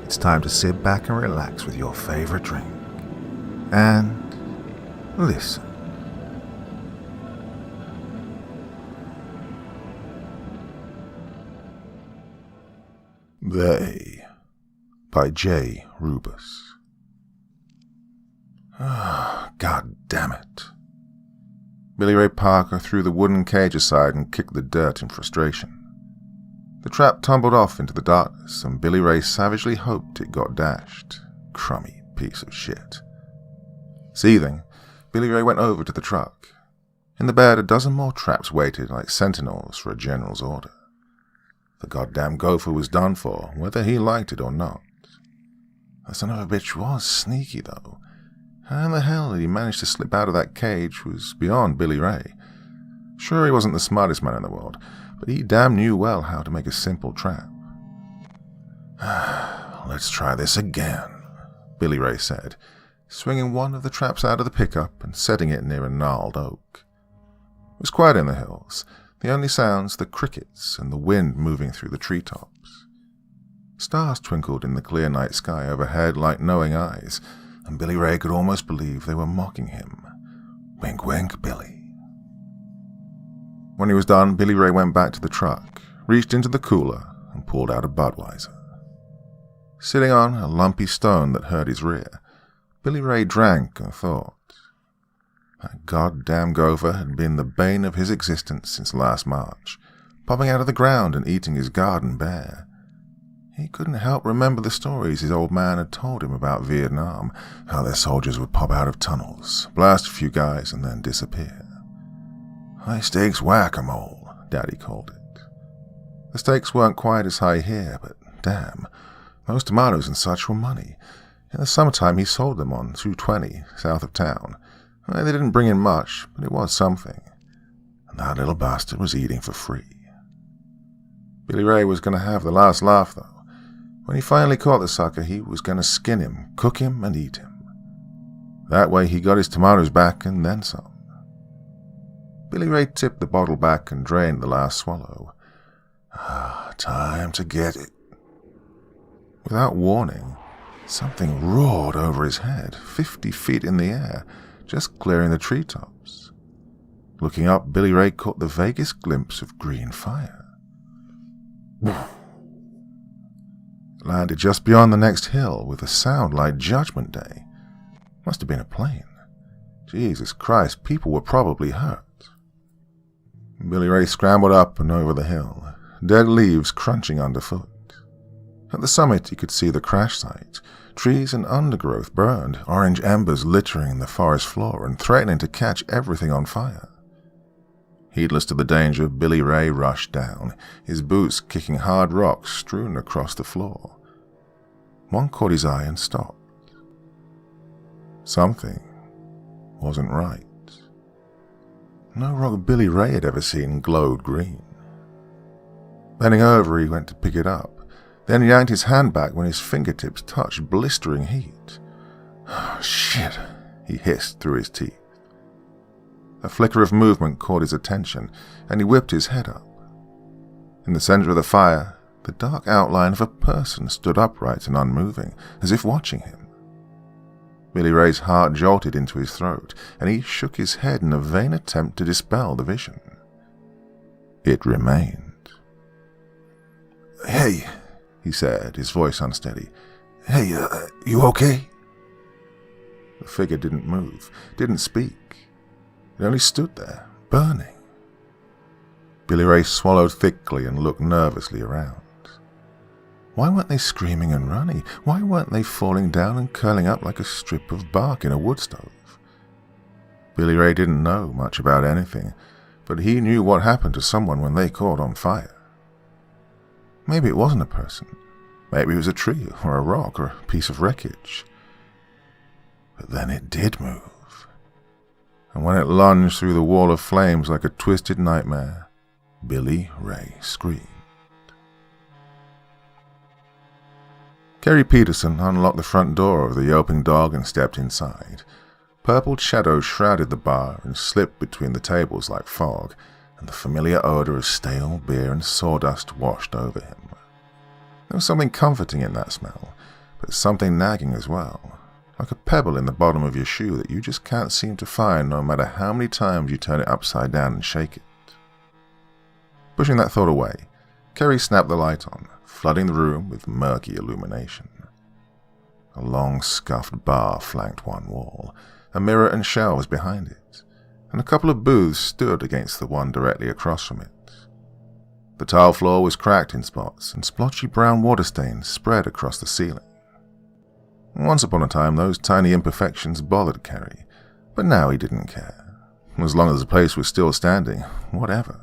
it's time to sit back and relax with your favorite drink. And listen. They by Jrubas. God damn it. Billy Ray Parker threw the wooden cage aside and kicked the dirt in frustration. The trap tumbled off into the darkness, and Billy Ray savagely hoped it got dashed. Crummy piece of shit. Seething, Billy Ray went over to the truck. In the bed, a dozen more traps waited like sentinels for a general's order. The goddamn gopher was done for, whether he liked it or not. The son of a bitch was sneaky, though. How the hell he managed to slip out of that cage was beyond Billy Ray. Sure, he wasn't the smartest man in the world, but he damn knew well how to make a simple trap. Let's try this again, Billy Ray said, swinging one of the traps out of the pickup and setting it near a gnarled oak. It was quiet in the hills, the only sounds the crickets and the wind moving through the treetops. Stars twinkled in the clear night sky overhead like knowing eyes, and Billy Ray could almost believe they were mocking him. Wink, wink, Billy. When he was done, Billy Ray went back to the truck, reached into the cooler, and pulled out a Budweiser. Sitting on a lumpy stone that hurt his rear, Billy Ray drank and thought. That goddamn gopher had been the bane of his existence since last March, popping out of the ground and eating his garden bare. He couldn't help remember the stories his old man had told him about Vietnam, how their soldiers would pop out of tunnels, blast a few guys, and then disappear. High-stakes whack-a-mole, Daddy called it. The stakes weren't quite as high here, but damn, those tomatoes and such were money. In the summertime he sold them on 220, south of town. They didn't bring in much, but it was something. And that little bastard was eating for free. Billy Ray was going to have the last laugh, though. When he finally caught the sucker, he was going to skin him, cook him, and eat him. That way he got his tomatoes back and then some. Billy Ray tipped the bottle back and drained the last swallow. Time to get it. Without warning, something roared over his head, 50 feet in the air, just clearing the treetops. Looking up, Billy Ray caught the vaguest glimpse of green fire. Landed just beyond the next hill with a sound like Judgment Day. Must have been a plane. Jesus Christ, people were probably hurt. Billy Ray scrambled up and over the hill, dead leaves crunching underfoot. At the summit he could see the crash site, trees and undergrowth burned, orange embers littering the forest floor and threatening to catch everything on fire. Heedless to the danger, Billy Ray rushed down, his boots kicking hard rocks strewn across the floor. One caught his eye and stopped. Something wasn't right. No rock Billy Ray had ever seen glowed green. Bending over, he went to pick it up, then yanked his hand back when his fingertips touched blistering heat. Oh, shit, he hissed through his teeth. A flicker of movement caught his attention, and he whipped his head up. In the center of the fire, the dark outline of a person stood upright and unmoving, as if watching him. Billy Ray's heart jolted into his throat, and he shook his head in a vain attempt to dispel the vision. It remained. "Hey," he said, his voice unsteady. "Hey, you okay?" The figure didn't move, didn't speak. It only stood there, burning. Billy Ray swallowed thickly and looked nervously around. Why weren't they screaming and running? Why weren't they falling down and curling up like a strip of bark in a wood stove? Billy Ray didn't know much about anything, but he knew what happened to someone when they caught on fire. Maybe it wasn't a person. Maybe it was a tree or a rock or a piece of wreckage. But then it did move. And when it lunged through the wall of flames like a twisted nightmare, Billy Ray screamed. Kerry Peterson unlocked the front door of the yelping dog and stepped inside. Purpled shadows shrouded the bar and slipped between the tables like fog, and the familiar odor of stale beer and sawdust washed over him. There was something comforting in that smell, but something nagging as well, like a pebble in the bottom of your shoe that you just can't seem to find no matter how many times you turn it upside down and shake it. Pushing that thought away, Kerry snapped the light on, flooding the room with murky illumination. A long, scuffed bar flanked one wall, a mirror and shelves behind it, and a couple of booths stood against the one directly across from it. The tile floor was cracked in spots, and splotchy brown water stains spread across the ceiling. Once upon a time, those tiny imperfections bothered Kerry, but now he didn't care. As long as the place was still standing, whatever.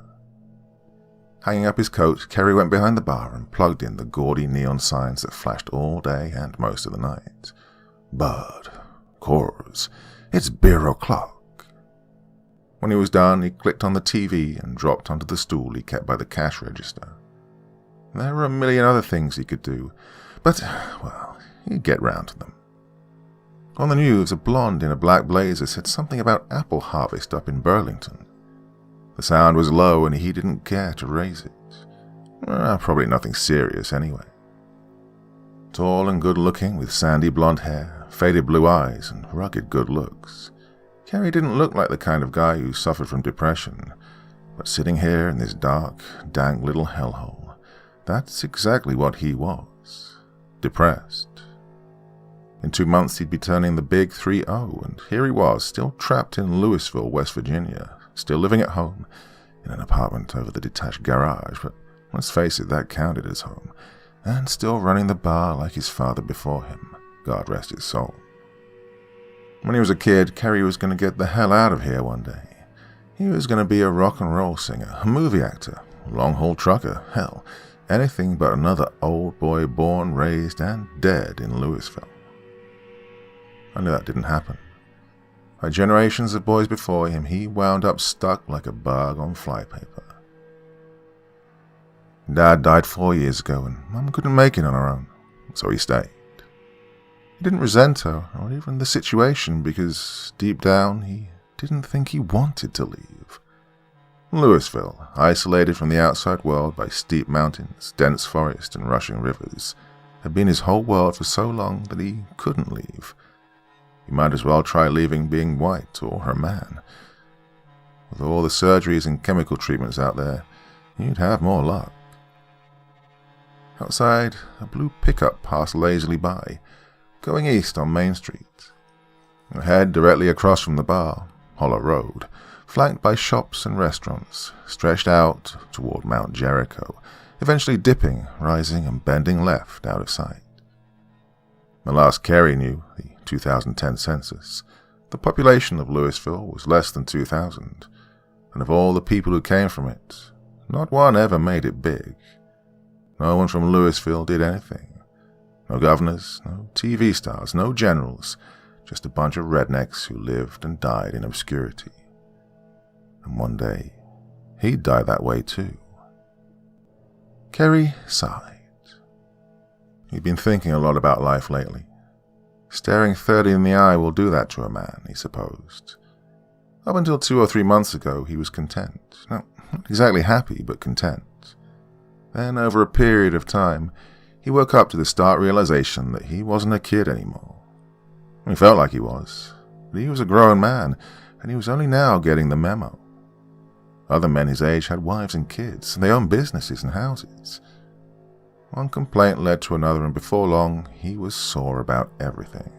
Hanging up his coat, Kerry went behind the bar and plugged in the gaudy neon signs that flashed all day and most of the night. Bud, Coors, it's beer o'clock. When he was done, he clicked on the TV and dropped onto the stool he kept by the cash register. There were a million other things he could do, but, well, he'd get round to them. On the news, a blonde in a black blazer said something about apple harvest up in Burlington. The sound was low and he didn't care to raise it. Probably nothing serious anyway. Tall and good-looking, with sandy blonde hair, faded blue eyes, and rugged good looks, Kerry didn't look like the kind of guy who suffered from depression, but sitting here in this dark, dank little hellhole, that's exactly what he was. Depressed. In 2 months he'd be turning the big 3-0, and here he was, still trapped in Louisville, West Virginia, still living at home, in an apartment over the detached garage, but let's face it, that counted as home, and still running the bar like his father before him, God rest his soul. When he was a kid, Kerry was going to get the hell out of here one day. He was going to be a rock and roll singer, a movie actor, long-haul trucker, hell, anything but another old boy born, raised, and dead in Louisville. Only that didn't happen. Like generations of boys before him, he wound up stuck like a bug on flypaper. Dad died 4 years ago, and Mum couldn't make it on her own, so he stayed. He didn't resent her, or even the situation, because deep down he didn't think he wanted to leave. Louisville, isolated from the outside world by steep mountains, dense forest, and rushing rivers, had been his whole world for so long that he couldn't leave. He might as well try leaving being white or her man. With all the surgeries and chemical treatments out there, you'd have more luck. Outside, a blue pickup passed lazily by, going east on Main Street. Ahead, directly across from the bar, Hollow Road, flanked by shops and restaurants, stretched out toward Mount Jericho, eventually dipping, rising, and bending left out of sight. The last Kerry knew, the 2010 census, the population of Louisville was less than 2,000, and of all the people who came from it, not one ever made it big. No one from Louisville did anything. No governors, no TV stars, no generals, just a bunch of rednecks who lived and died in obscurity. And one day, he'd die that way too. Kerry sighed. He'd been thinking a lot about life lately. Staring 30 in the eye will do that to a man, he supposed. Up until 2 or 3 months ago, he was content. No, not exactly happy, but content. Then, over a period of time, he woke up to the stark realization that he wasn't a kid anymore. He felt like he was, but he was a grown man, and he was only now getting the memo. Other men his age had wives and kids, and they owned businesses and houses. One complaint led to another, and before long, he was sore about everything.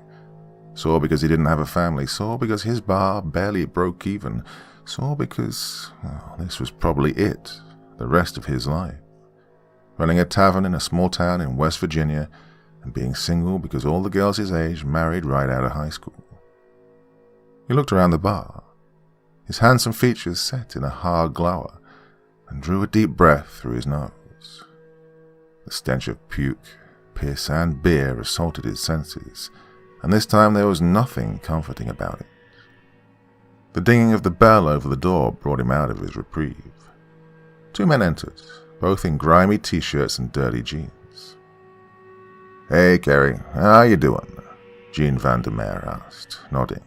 Sore because he didn't have a family, sore because his bar barely broke even, sore because, well, this was probably it, the rest of his life. Running a tavern in a small town in West Virginia, and being single because all the girls his age married right out of high school. He looked around the bar, his handsome features set in a hard glower, and drew a deep breath through his nose. The stench of puke, piss, and beer assaulted his senses, and this time there was nothing comforting about it. The dinging of the bell over the door brought him out of his reprieve. 2 men entered, both in grimy t-shirts and dirty jeans. "Hey, Kerry, how you doing?" Gene Vandermeer asked, nodding.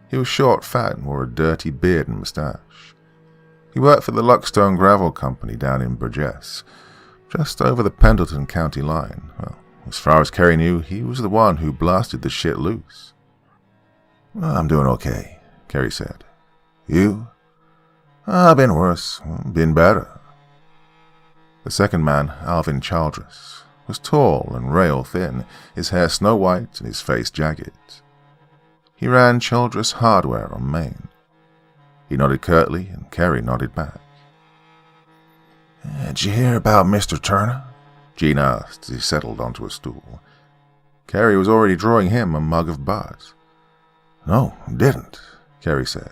He was short, fat, and wore a dirty beard and mustache. He worked for the Luckstone Gravel Company down in Burgess, just over the Pendleton County line, well, As far as Kerry knew, he was the one who blasted the shit loose. "I'm doing okay," Kerry said. "You?" "I've been worse, been better." The second man, Alvin Childress, was tall and rail-thin, his hair snow-white and his face jagged. He ran Childress Hardware on Main. He nodded curtly, and Kerry nodded back. "Did you hear about Mr. Turner?" Gene asked as he settled onto a stool. Kerry was already drawing him a mug of buzz. "No, didn't," Kerry said.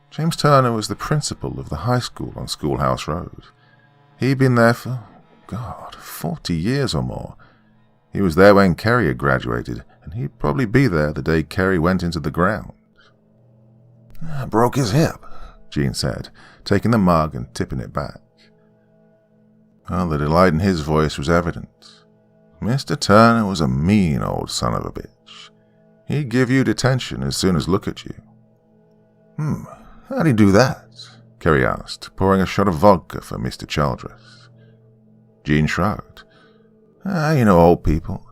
James Turner was the principal of the high school on Schoolhouse Road. He'd been there for, 40 years or more. He was there when Kerry had graduated, and he'd probably be there the day Kerry went into the ground. "Broke his hip," Gene said, taking the mug and tipping it back. Well, the delight in his voice was evident. Mr. Turner was a mean old son of a bitch. He'd give you detention as soon as look at you. How'd he do that?" Kerry asked, pouring a shot of vodka for Mr. Childress. Gene shrugged. You know old people.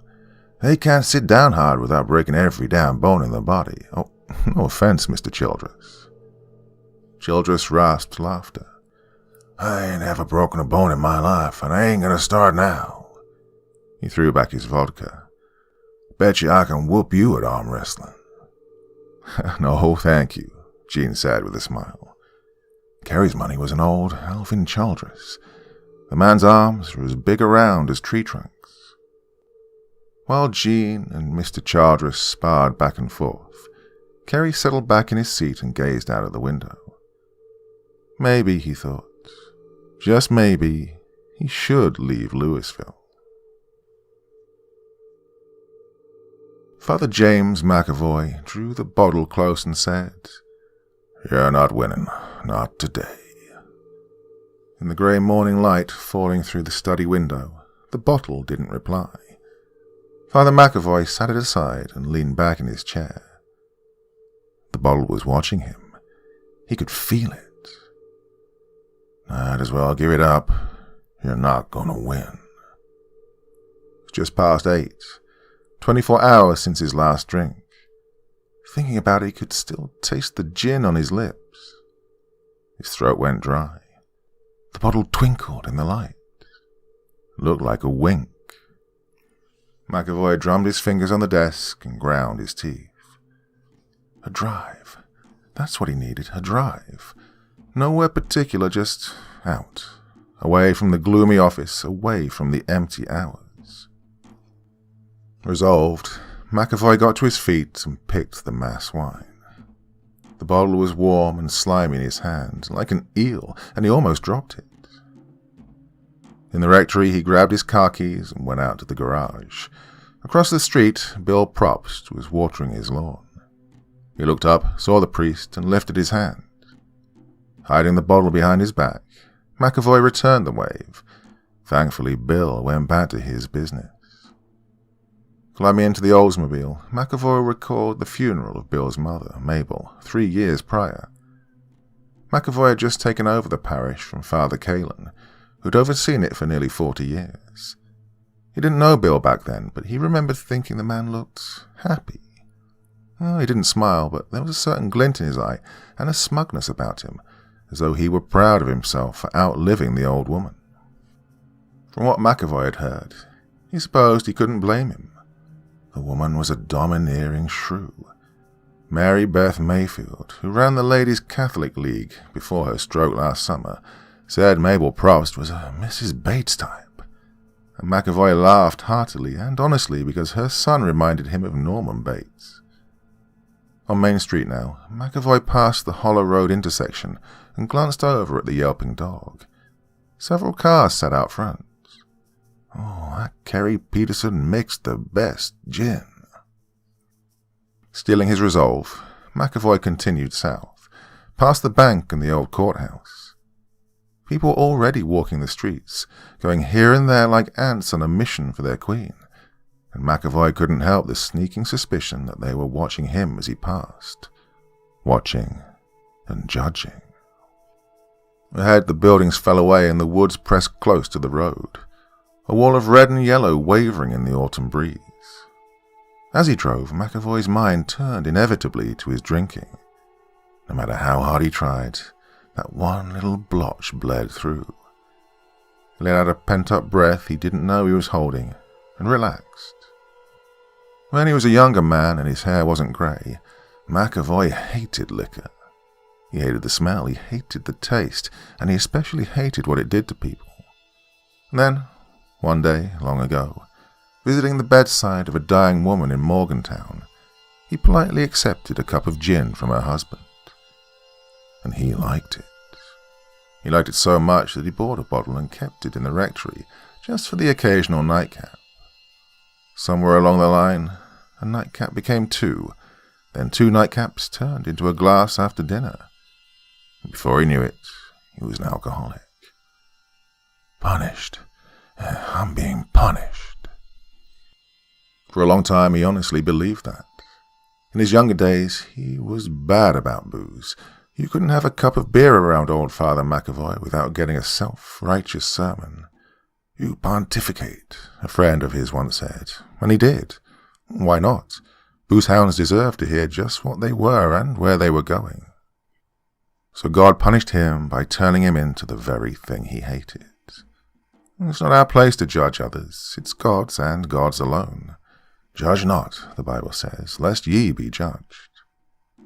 They can't sit down hard without breaking every damn bone in their body. Oh, no offense, Mr. Childress." Childress rasped laughter. "I ain't ever broken a bone in my life, and I ain't gonna start now." He threw back his vodka. "Bet you I can whoop you at arm wrestling." "No, thank you," Gene said with a smile. Kerry's money was an old Alvin Childress. The man's arms were as big around as tree trunks. While Gene and Mr. Childress sparred back and forth, Kerry settled back in his seat and gazed out of the window. Maybe, he thought, just maybe, he should leave Louisville. Father James McAvoy drew the bottle close and said, "You're not winning, not today." In the grey morning light falling through the study window, the bottle didn't reply. Father McAvoy sat it aside and leaned back in his chair. The bottle was watching him. He could feel it. "Might as well give it up. You're not gonna win." It's just past 8. 24 hours since his last drink. Thinking about it, he could still taste the gin on his lips. His throat went dry. The bottle twinkled in the light. It looked like a wink. McAvoy drummed his fingers on the desk and ground his teeth. A drive. That's what he needed, a drive. Nowhere particular, just out. Away from the gloomy office, away from the empty hours. Resolved, McAvoy got to his feet and picked the mass wine. The bottle was warm and slimy in his hand, like an eel, and he almost dropped it. In the rectory, he grabbed his car keys and went out to the garage. Across the street, Bill Probst was watering his lawn. He looked up, saw the priest, and lifted his hand. Hiding the bottle behind his back, McAvoy returned the wave. Thankfully, Bill went back to his business. Climbing into the Oldsmobile, McAvoy recalled the funeral of Bill's mother, Mabel, 3 years prior. McAvoy had just taken over the parish from Father Kalin, who'd overseen it for nearly 40 years. He didn't know Bill back then, but he remembered thinking the man looked happy. Oh, he didn't smile, but there was a certain glint in his eye and a smugness about him, as though he were proud of himself for outliving the old woman. From what McAvoy had heard, he supposed he couldn't blame him. The woman was a domineering shrew. Mary Beth Mayfield, who ran the Ladies' Catholic League before her stroke last summer, said Mabel Probst was a Mrs. Bates type. And McAvoy laughed heartily and honestly because her son reminded him of Norman Bates. On Main Street now, McAvoy passed the Hollow Road intersection and glanced over at the yelping dog. Several cars sat out front. Oh, that Kerry Peterson mixed the best gin. Stealing his resolve, McAvoy continued south, past the bank and the old courthouse. People were already walking the streets, going here and there like ants on a mission for their queen, and McAvoy couldn't help the sneaking suspicion that they were watching him as he passed. Watching and judging. Ahead, the buildings fell away and the woods pressed close to the road. a wall of red and yellow wavering in the autumn breeze. As he drove, McAvoy's mind turned inevitably to his drinking. No matter how hard he tried, that one little blotch bled through. He let out a pent-up breath he didn't know he was holding, and relaxed. When he was a younger man and his hair wasn't grey, McAvoy hated liquor. He hated the smell, he hated the taste, and he especially hated what it did to people. And then, one day, long ago, visiting the bedside of a dying woman in Morgantown, he politely accepted a cup of gin from her husband. And he liked it. He liked it so much that he bought a bottle and kept it in the rectory, just for the occasional nightcap. Somewhere along the line, a nightcap became 2, then 2 nightcaps turned into a glass after dinner. And before he knew it, he was an alcoholic. Punished. I'm being punished. For a long time, he honestly believed that. In his younger days, he was bad about booze. You couldn't have a cup of beer around old Father McAvoy without getting a self-righteous sermon. You pontificate, a friend of his once said, and he did. Why not? Booze hounds deserved to hear just what they were and where they were going. So God punished him by turning him into the very thing he hated. It's not our place to judge others. It's God's and God's alone. Judge not, the Bible says, lest ye be judged.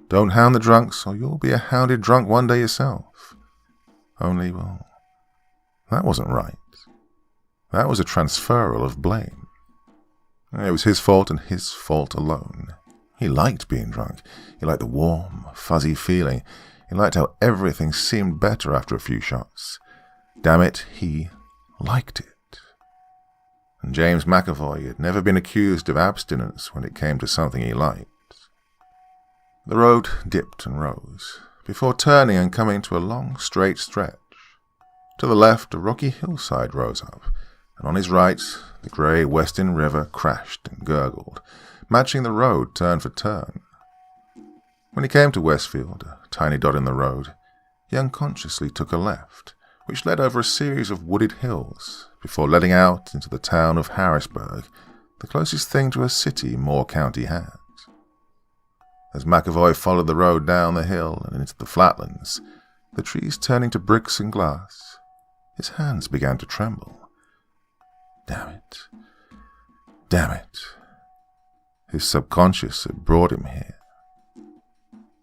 Don't hound the drunks, or you'll be a hounded drunk one day yourself. Only, well, that wasn't right. That was a transferal of blame. It was his fault and his fault alone. He liked being drunk. He liked the warm, fuzzy feeling. He liked how everything seemed better after a few shots. Damn it, he liked it. And James McAvoy had never been accused of abstinence when it came to something he liked. The road dipped and rose, before turning and coming to a long, straight stretch. To the left, a rocky hillside rose up, and on his right, the grey Western River crashed and gurgled, matching the road turn for turn. When he came to Westfield, a tiny dot in the road, he unconsciously took a left, which led over a series of wooded hills, before letting out into the town of Harrisburg, the closest thing to a city Moore County had. As McAvoy followed the road down the hill and into the flatlands, the trees turning to bricks and glass, his hands began to tremble. Damn it. Damn it. His subconscious had brought him here.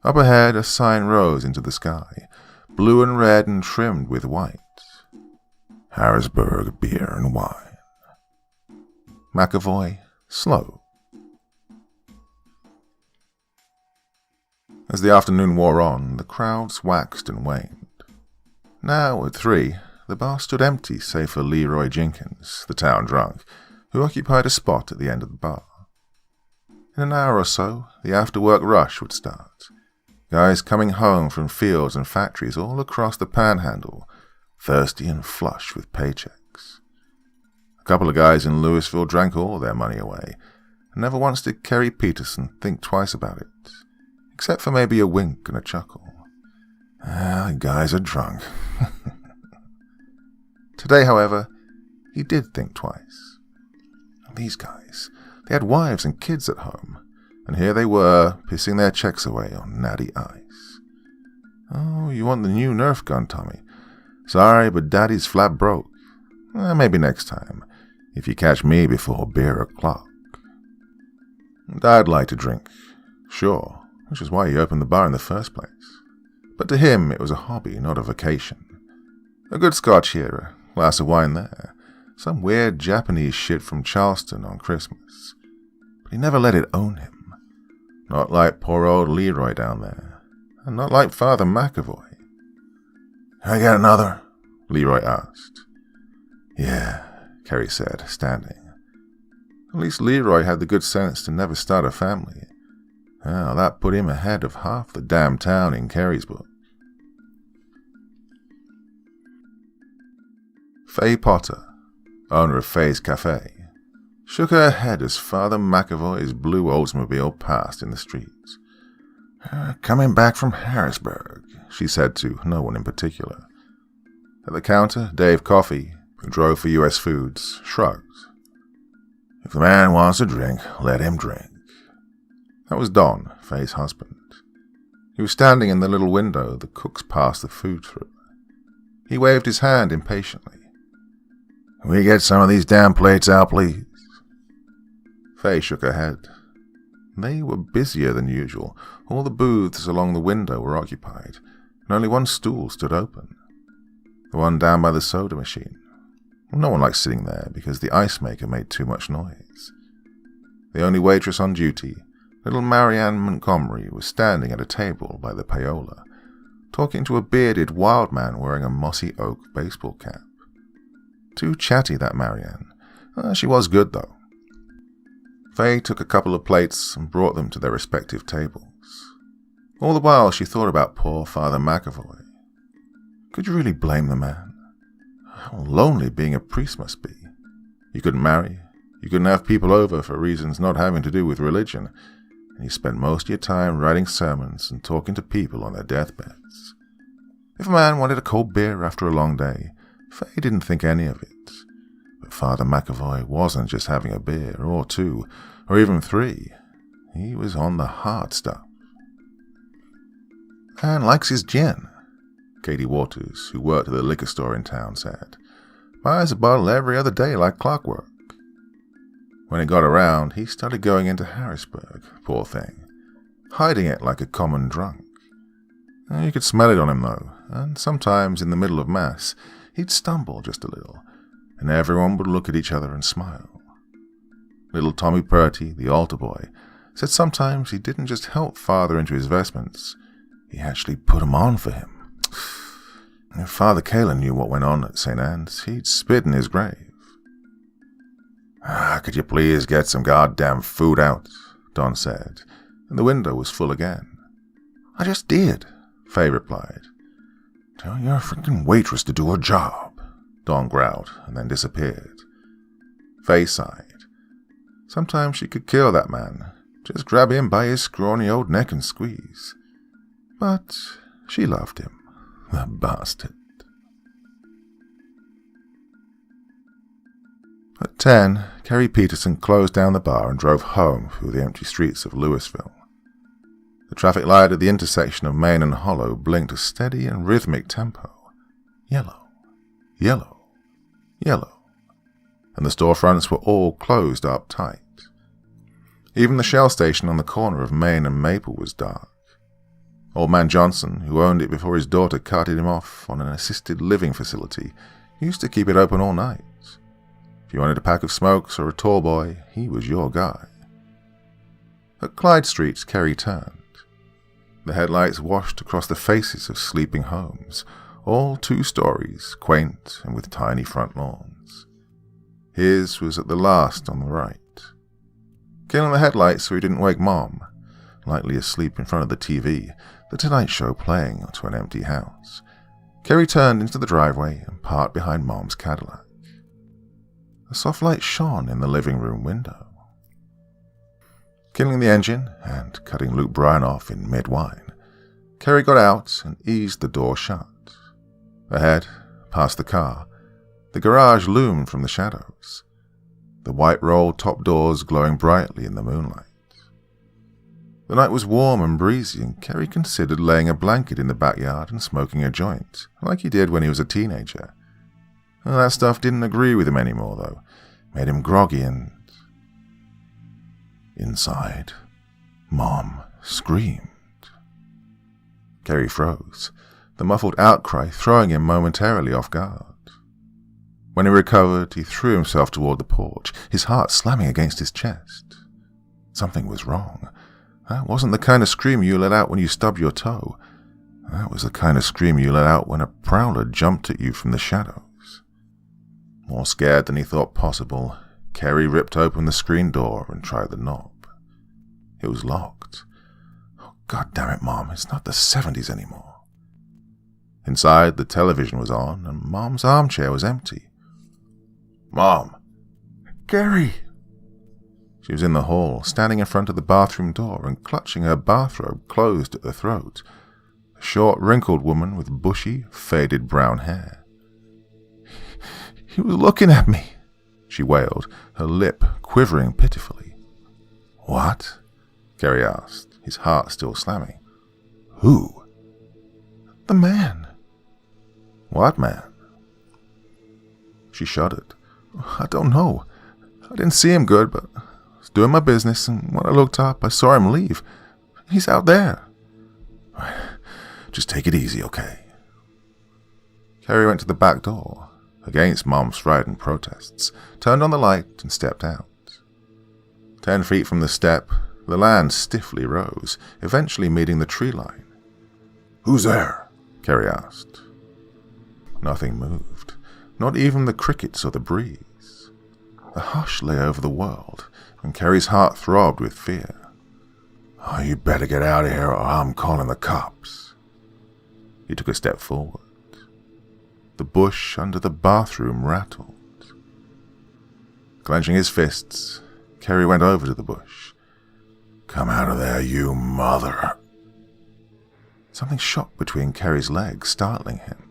Up ahead, a sign rose into the sky, blue and red and trimmed with white. Harrisburg Beer and Wine. McAvoy slowed. As the afternoon wore on, the crowds waxed and waned. Now, at 3, the bar stood empty save for Leroy Jenkins, the town drunk, who occupied a spot at the end of the bar. In an hour or so, the after-work rush would start. Guys coming home from fields and factories all across the panhandle, thirsty and flush with paychecks. A couple of guys in Louisville drank all their money away, and never once did Kerry Peterson think twice about it, except for maybe a wink and a chuckle. The guys are drunk. Today, however, he did think twice. These guys, they had wives and kids at home, and here they were, pissing their checks away on natty ice. Oh, you want the new Nerf gun, Tommy? Sorry, but Daddy's flat broke. Maybe next time, if you catch me before beer o'clock. Dad liked to drink, sure, which is why he opened the bar in the first place. But to him, it was a hobby, not a vacation. A good scotch here, a glass of wine there, some weird Japanese shit from Charleston on Christmas. But he never let it own him. Not like poor old Leroy down there, and not like Father McAvoy. "Can I get another?" Leroy asked. "Yeah," Kerry said, standing. At least Leroy had the good sense to never start a family. Well, that put him ahead of half the damn town in Kerry's book. Faye Potter, owner of Faye's Cafe, shook her head as Father McAvoy's blue Oldsmobile passed in the streets. "Coming back from Harrisburg," she said to no one in particular. At the counter, Dave Coffey, who drove for US Foods, shrugged. If the man wants a drink, let him drink. That was Don, Faye's husband. He was standing in the little window the cooks passed the food through. He waved his hand impatiently. Can we get some of these damn plates out, please? Faye shook her head. They were busier than usual. All the booths along the window were occupied, and only one stool stood open. The one down by the soda machine. No one liked sitting there because the ice maker made too much noise. The only waitress on duty, little Marianne Montgomery, was standing at a table by the payola, talking to a bearded wild man wearing a mossy oak baseball cap. Too chatty, that Marianne. She was good, though. Faye took a couple of plates and brought them to their respective tables. All the while she thought about poor Father McAvoy. Could you really blame the man? How lonely being a priest must be. You couldn't marry, you couldn't have people over for reasons not having to do with religion, and you spent most of your time writing sermons and talking to people on their deathbeds. If a man wanted a cold beer after a long day, Faye didn't think any of it. But Father McAvoy wasn't just having a beer, or two, or even three. He was on the hard stuff. Man likes his gin, Katie Waters, who worked at the liquor store in town, said. Buys a bottle every other day like clockwork. When it got around, he started going into Harrisburg, poor thing, hiding it like a common drunk. You could smell it on him, though, and sometimes in the middle of Mass, he'd stumble just a little, and everyone would look at each other and smile. Little Tommy Purty, the altar boy, said sometimes he didn't just help Father into his vestments, he actually put 'em on for him. If Father Kalen knew what went on at St. Anne's, he'd spit in his grave. Could you please get some goddamn food out? Don said, and the window was full again. I just did, Faye replied. Tell your freaking waitress to do her job, Don growled, and then disappeared. Faye sighed. Sometimes she could kill that man, just grab him by his scrawny old neck and squeeze. But she loved him, the bastard. At 10, Kerry Peterson closed down the bar and drove home through the empty streets of Louisville. The traffic light at the intersection of Main and Hollow blinked a steady and rhythmic tempo. Yellow, yellow, yellow. And the storefronts were all closed up tight. Even the Shell station on the corner of Main and Maple was dark. Old man Johnson, who owned it before his daughter carted him off on an assisted living facility, used to keep it open all night. If you wanted a pack of smokes or a tall boy, he was your guy. At Clyde Street, Kerry turned. The headlights washed across the faces of sleeping homes, all 2 stories, quaint and with tiny front lawns. His was at the last on the right. Killing the headlights so he didn't wake Mom, lightly asleep in front of the TV, the Tonight Show playing to an empty house. Kerry turned into the driveway and parked behind Mom's Cadillac. A soft light shone in the living room window. Killing the engine and cutting Luke Bryan off in mid-whine, Kerry got out and eased the door shut. Ahead, past the car, the garage loomed from the shadows, the white rolled top doors glowing brightly in the moonlight. The night was warm and breezy, and Kerry considered laying a blanket in the backyard and smoking a joint, like he did when he was a teenager. Well, that stuff didn't agree with him anymore, though. Made him groggy and... Inside, Mom screamed. Kerry froze, the muffled outcry throwing him momentarily off guard. When he recovered, he threw himself toward the porch, his heart slamming against his chest. Something was wrong. That wasn't the kind of scream you let out when you stubbed your toe. That was the kind of scream you let out when a prowler jumped at you from the shadows. More scared than he thought possible, Kerry ripped open the screen door and tried the knob. It was locked. Oh, God damn it, Mom, it's not the 70s anymore. Inside, the television was on, and Mom's armchair was empty. Mom! Kerry! She was in the hall, standing in front of the bathroom door and clutching her bathrobe closed at the throat. A short, wrinkled woman with bushy, faded brown hair. He was looking at me, she wailed, her lip quivering pitifully. What? Kerry asked, his heart still slamming. Who? The man. What man? She shuddered. I don't know. I didn't see him good, but I was doing my business, and when I looked up, I saw him leave. He's out there. Just take it easy, okay? Kerry went to the back door, against Mom's strident protests, turned on the light and stepped out. 10 feet from the step, the land stiffly rose, eventually meeting the tree line. Who's there? Kerry asked. Nothing moved, not even the crickets or the breeze. A hush lay over the world, and Kerry's heart throbbed with fear. Oh, you better get out of here or I'm calling the cops. He took a step forward. The bush under the bathroom rattled. Clenching his fists, Kerry went over to the bush. Come out of there, you mother. Something shot between Kerry's legs, startling him.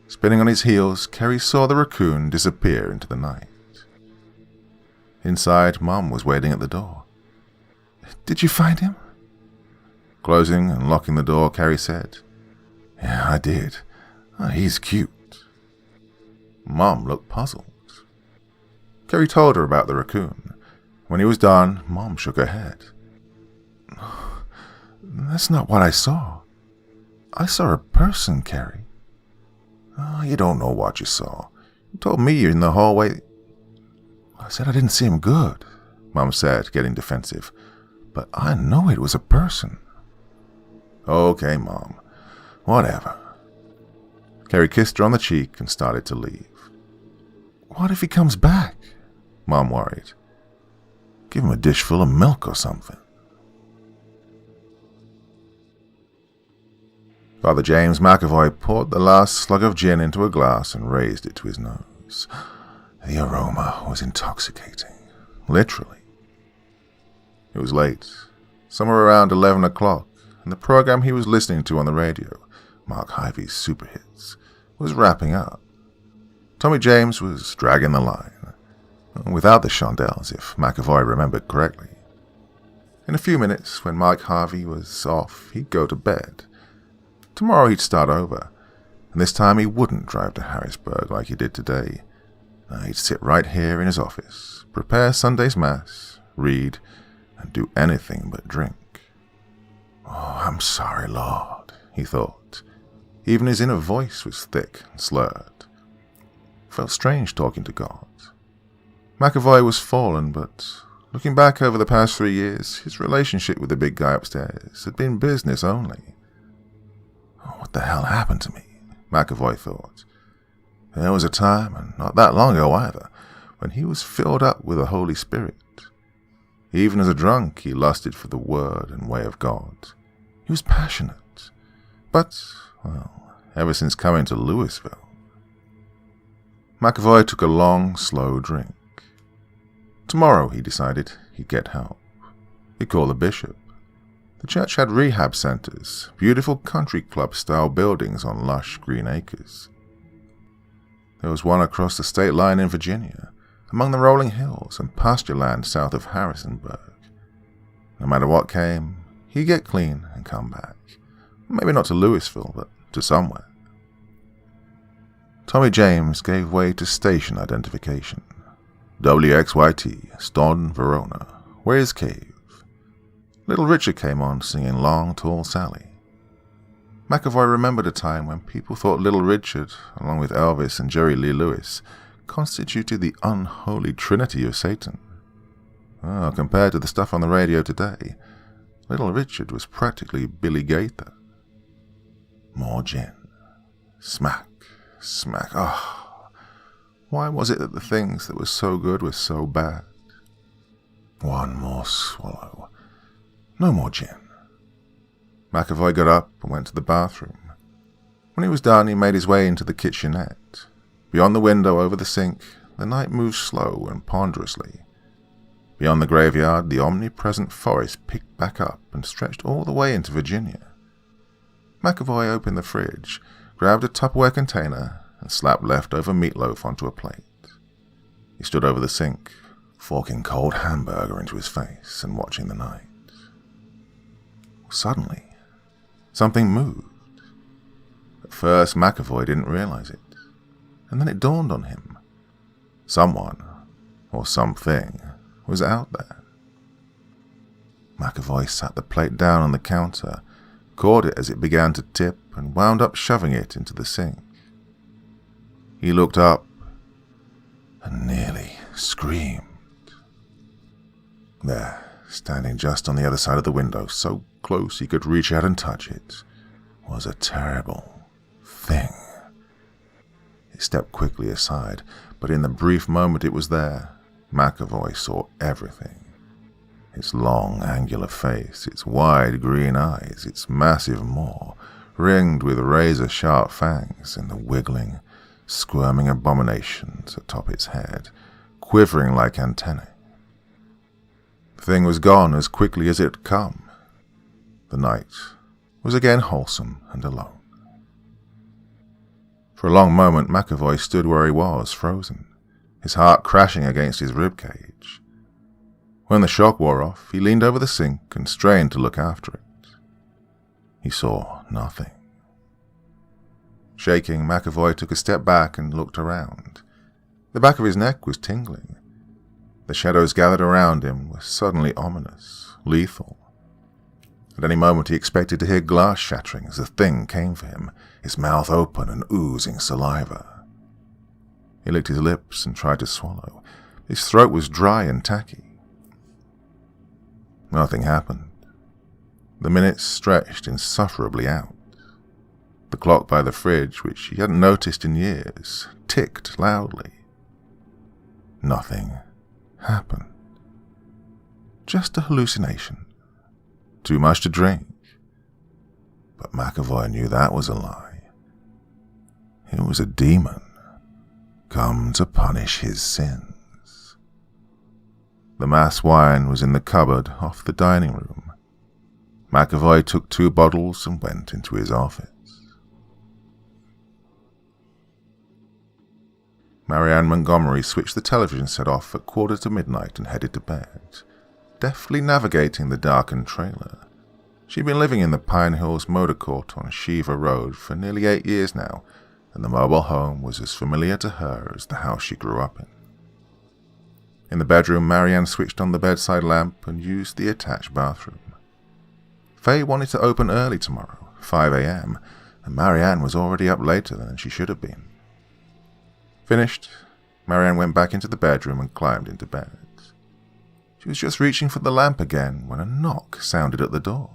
Spinning on his heels, Kerry saw the raccoon disappear into the night. Inside, Mum was waiting at the door. Did you find him? Closing and locking the door, Kerry said, Yeah, I did. Oh, he's cute. Mum looked puzzled. Kerry told her about the raccoon. When he was done, Mum shook her head. That's not what I saw. I saw a person, Kerry. Oh, you don't know what you saw. You told me in the hallway. I said I didn't see him good, Mum said, getting defensive. But I know it was a person. Okay, Mom. Whatever. Kerry kissed her on the cheek and started to leave. What if he comes back? Mom worried. Give him a dish full of milk or something. Father James McAvoy poured the last slug of gin into a glass and raised it to his nose. The aroma was intoxicating, literally. It was late, somewhere around 11 o'clock, and the program he was listening to on the radio, Mark Hyvey's Super Hits, was wrapping up. Tommy James was dragging the line, without the chandelles, if McAvoy remembered correctly. In a few minutes, when Mike Harvey was off, he'd go to bed. Tomorrow he'd start over, and this time he wouldn't drive to Harrisburg like he did today. He'd sit right here in his office, prepare Sunday's Mass, read, and do anything but drink. Oh, I'm sorry, Lord, he thought. Even his inner voice was thick and slurred. Felt strange talking to God. McAvoy was fallen, but looking back over the past 3 years, his relationship with the big guy upstairs had been business only. Oh, what the hell happened to me? McAvoy thought. There was a time, and not that long ago either, when he was filled up with the Holy Spirit. Even as a drunk, he lusted for the word and way of God. He was passionate. But, well, ever since coming to Louisville. McAvoy took a long, slow drink. Tomorrow, he decided, he'd get help. He'd call the bishop. The church had rehab centers, beautiful country club-style buildings on lush green acres. There was one across the state line in Virginia, among the rolling hills and pasture land south of Harrisonburg. No matter what came, he'd get clean and come back. Maybe not to Louisville, but to somewhere. Tommy James gave way to station identification. WXYT, Staunton, Verona. Where's Cave? Little Richard came on singing Long Tall Sally. McAvoy remembered a time when people thought Little Richard, along with Elvis and Jerry Lee Lewis, constituted the unholy trinity of Satan. Oh, compared to the stuff on the radio today, Little Richard was practically Billy Gaither. More gin. Smack, smack. Oh, why was it that the things that were so good were so bad? One more swallow. No more gin. McAvoy got up and went to the bathroom. When he was done, he made his way into the kitchenette. Beyond the window over the sink, the night moved slow and ponderously. Beyond the graveyard, the omnipresent forest picked back up and stretched all the way into Virginia. McAvoy opened the fridge, grabbed a Tupperware container, and slapped leftover meatloaf onto a plate. He stood over the sink, forking cold hamburger into his face and watching the night. Suddenly, something moved. At first, McAvoy didn't realize it, and then it dawned on him. Someone, or something, was out there. McAvoy sat the plate down on the counter, caught it as it began to tip, and wound up shoving it into the sink. He looked up and nearly screamed. There, standing just on the other side of the window, so close he could reach out and touch it, was a terrible thing. He stepped quickly aside, but in the brief moment it was there, McAvoy saw everything. Its long, angular face, its wide green eyes, its massive maw, ringed with razor-sharp fangs, and the wiggling, squirming abominations atop its head, quivering like antennae. The thing was gone as quickly as it had come. The night was again wholesome and alone. For a long moment, McAvoy stood where he was, frozen, his heart crashing against his ribcage. When the shock wore off, he leaned over the sink and strained to look after it. He saw nothing. Shaking, McAvoy took a step back and looked around. The back of his neck was tingling. The shadows gathered around him were suddenly ominous, lethal. At any moment he expected to hear glass shattering as the thing came for him, his mouth open and oozing saliva. He licked his lips and tried to swallow. His throat was dry and tacky. Nothing happened. The minutes stretched insufferably out. The clock by the fridge, which he hadn't noticed in years, ticked loudly. Nothing happened. Just a hallucination. Too much to drink. But McAvoy knew that was a lie. It was a demon, come to punish his sins. The mass wine was in the cupboard off the dining room. McAvoy took 2 bottles and went into his office. Marianne Montgomery switched the television set off at midnight and headed to bed, deftly navigating the darkened trailer. She'd been living in the Pine Hills Motor Court on Shiva Road for nearly 8 years now, and the mobile home was as familiar to her as the house she grew up in. In the bedroom, Marianne switched on the bedside lamp and used the attached bathroom. Faye wanted to open early tomorrow, 5 a.m., and Marianne was already up later than she should have been. Finished, Marianne went back into the bedroom and climbed into bed. She was just reaching for the lamp again when a knock sounded at the door.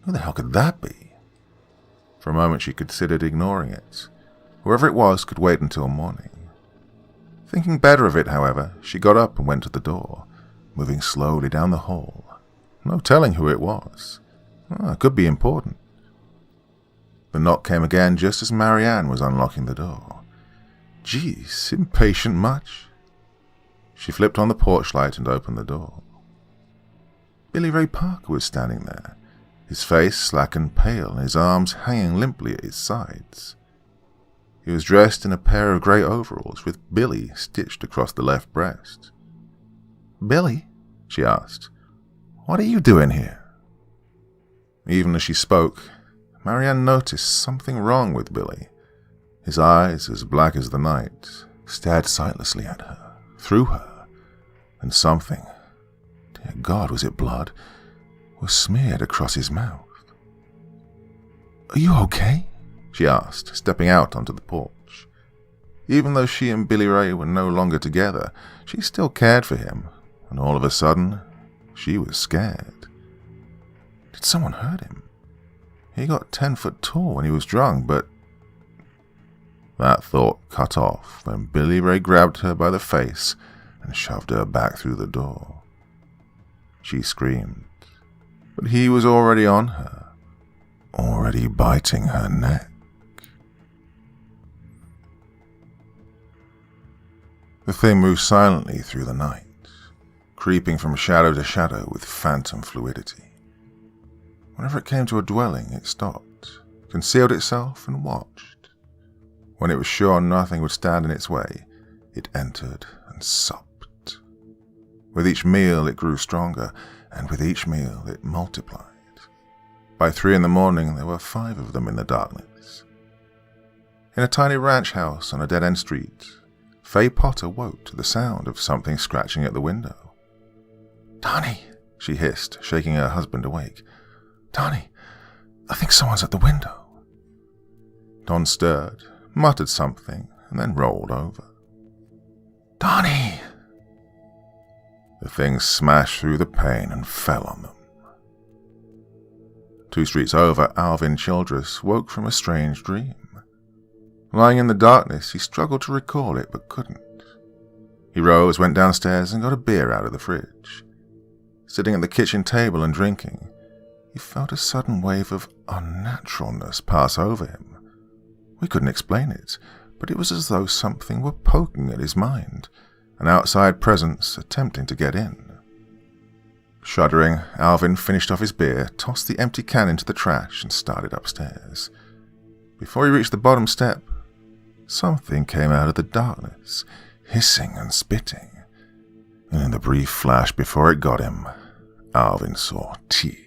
Who the hell could that be? For a moment she considered ignoring it. Whoever it was could wait until morning. Thinking better of it, however, she got up and went to the door, moving slowly down the hall. No telling who it was. It could be important. The knock came again just as Marianne was unlocking the door. Geez, impatient much? She flipped on the porch light and opened the door. Billy Ray Parker was standing there, his face slack and pale and his arms hanging limply at his sides. He was dressed in a pair of grey overalls with Billy stitched across the left breast. "Billy?" she asked. "What are you doing here?" Even as she spoke, Marianne noticed something wrong with Billy. His eyes, as black as the night, stared sightlessly at her, through her, and something, dear God, was it blood, was smeared across his mouth. "Are you okay?" she asked, stepping out onto the porch. Even though she and Billy Ray were no longer together, she still cared for him, and all of a sudden, she was scared. Did someone hurt him? He got 10 foot tall when he was drunk, but... That thought cut off when Billy Ray grabbed her by the face and shoved her back through the door. She screamed, but he was already on her, already biting her neck. The thing moved silently through the night, creeping from shadow to shadow with phantom fluidity. Whenever it came to a dwelling, it stopped, concealed itself, and watched. When it was sure nothing would stand in its way, it entered and supped. With each meal it grew stronger, and with each meal it multiplied. By 3 a.m, there were 5 of them in the darkness. In a tiny ranch house on a dead-end street, Faye Potter woke to the sound of something scratching at the window. "Donnie," she hissed, shaking her husband awake. "Donnie, I think someone's at the window." Don stirred, muttered something, and then rolled over. "Donnie!" The thing smashed through the pane and fell on them. 2 streets over, Alvin Childress woke from a strange dream. Lying in the darkness, he struggled to recall it, but couldn't. He rose, went downstairs, and got a beer out of the fridge. Sitting at the kitchen table and drinking, he felt a sudden wave of unnaturalness pass over him. We couldn't explain it, but it was as though something were poking at his mind, an outside presence attempting to get in. Shuddering, Alvin finished off his beer, tossed the empty can into the trash, and started upstairs. Before he reached the bottom step, something came out of the darkness, hissing and spitting. And in the brief flash before it got him, Alvin saw teeth.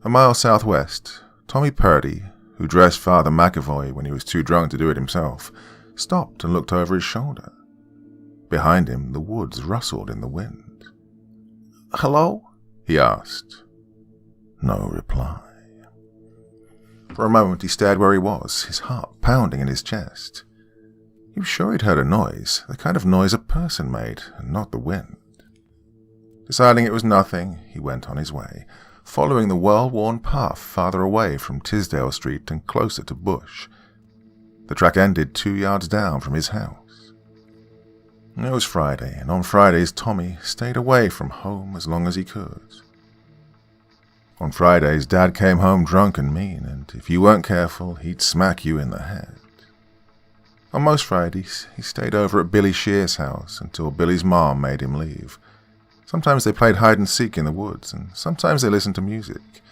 A mile southwest, Tommy Purdy, who dressed Father McAvoy when he was too drunk to do it himself, stopped and looked over his shoulder. Behind him, the woods rustled in the wind. "Hello?" he asked. No reply. For a moment he stared where he was, his heart pounding in his chest. He was sure he'd heard a noise, the kind of noise a person made, and not the wind. Deciding it was nothing, he went on his way, following the well-worn path farther away from Tisdale Street and closer to Bush. The track ended 2 yards down from his house. It was Friday, and on Fridays Tommy stayed away from home as long as he could. On Fridays, Dad came home drunk and mean, and if you weren't careful, he'd smack you in the head. On most Fridays, he stayed over at Billy Shear's house until Billy's mom made him leave. Sometimes they played hide-and-seek in the woods, and sometimes they listened to music.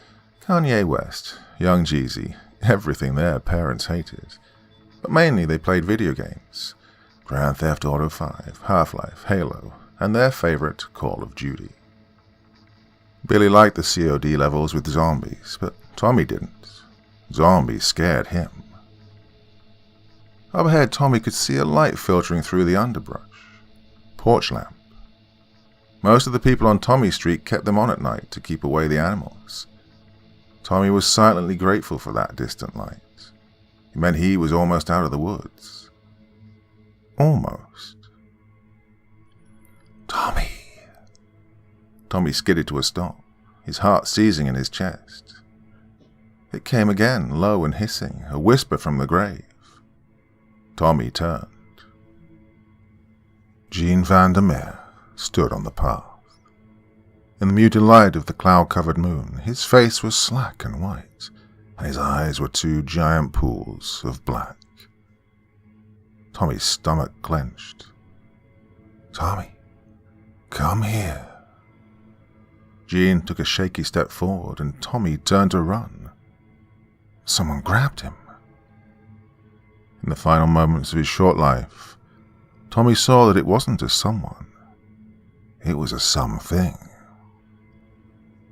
Kanye West, Young Jeezy, everything their parents hated. But mainly they played video games. Grand Theft Auto 5, Half-Life, Halo, and their favorite, Call of Duty. Billy liked the COD levels with zombies, but Tommy didn't. Zombies scared him. Up ahead, Tommy could see a light filtering through the underbrush. Porch lamp. Most of the people on Tommy Street kept them on at night to keep away the animals. Tommy was silently grateful for that distant light. It meant he was almost out of the woods. Almost. "Tommy!" Tommy skidded to a stop, his heart seizing in his chest. It came again, low and hissing, a whisper from the grave. Tommy turned. Jean Vandermeer stood on the path. In the muted light of the cloud-covered moon, his face was slack and white, and his eyes were 2 giant pools of black. Tommy's stomach clenched. "Tommy, come here." Jean took a shaky step forward, and Tommy turned to run. Someone grabbed him. In the final moments of his short life, Tommy saw that it wasn't a someone. It was a something.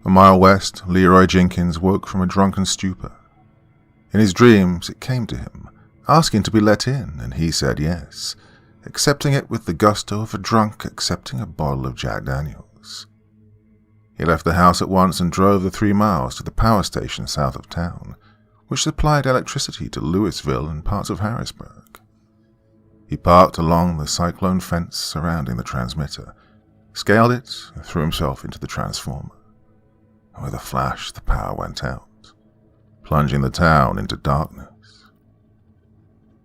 A mile west, Leroy Jenkins woke from a drunken stupor. In his dreams, it came to him, asking to be let in, and he said yes, accepting it with the gusto of a drunk accepting a bottle of Jack Daniels. He left the house at once and drove the 3 miles to the power station south of town, which supplied electricity to Louisville and parts of Harrisburg. He parked along the cyclone fence surrounding the transmitter, scaled it, and threw himself into the transformer. And with a flash, the power went out, plunging the town into darkness.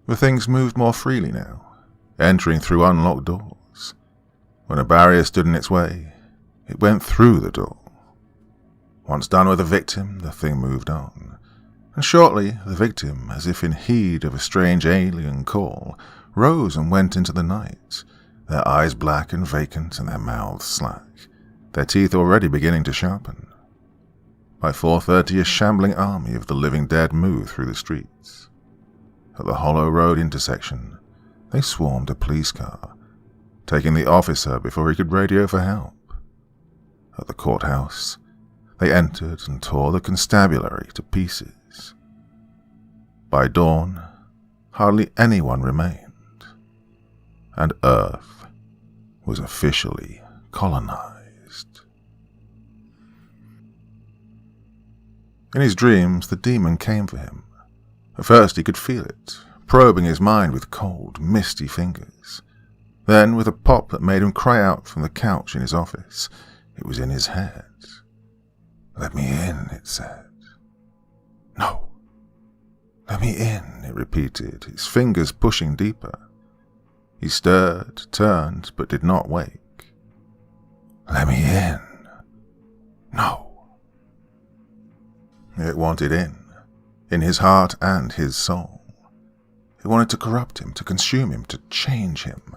The things moved more freely now, entering through unlocked doors. When a barrier stood in its way, it went through the door. Once done with the victim, the thing moved on, and shortly the victim, as if in heed of a strange alien call, rose and went into the night, their eyes black and vacant and their mouths slack, their teeth already beginning to sharpen. By 4:30, a shambling army of the living dead moved through the streets. At the Hollow Road intersection, they swarmed a police car, taking the officer before he could radio for help. At the courthouse, they entered and tore the constabulary to pieces. By dawn, hardly anyone remained, and Earth was officially colonized. In his dreams, the demon came for him. At first he could feel it, probing his mind with cold, misty fingers. Then, with a pop that made him cry out from the couch in his office, it was in his head. "Let me in," it said. "No. Let me in," it repeated, his fingers pushing deeper. He stirred, turned, but did not wake. "Let me in." "No." It wanted in his heart and his soul. It wanted to corrupt him, to consume him, to change him.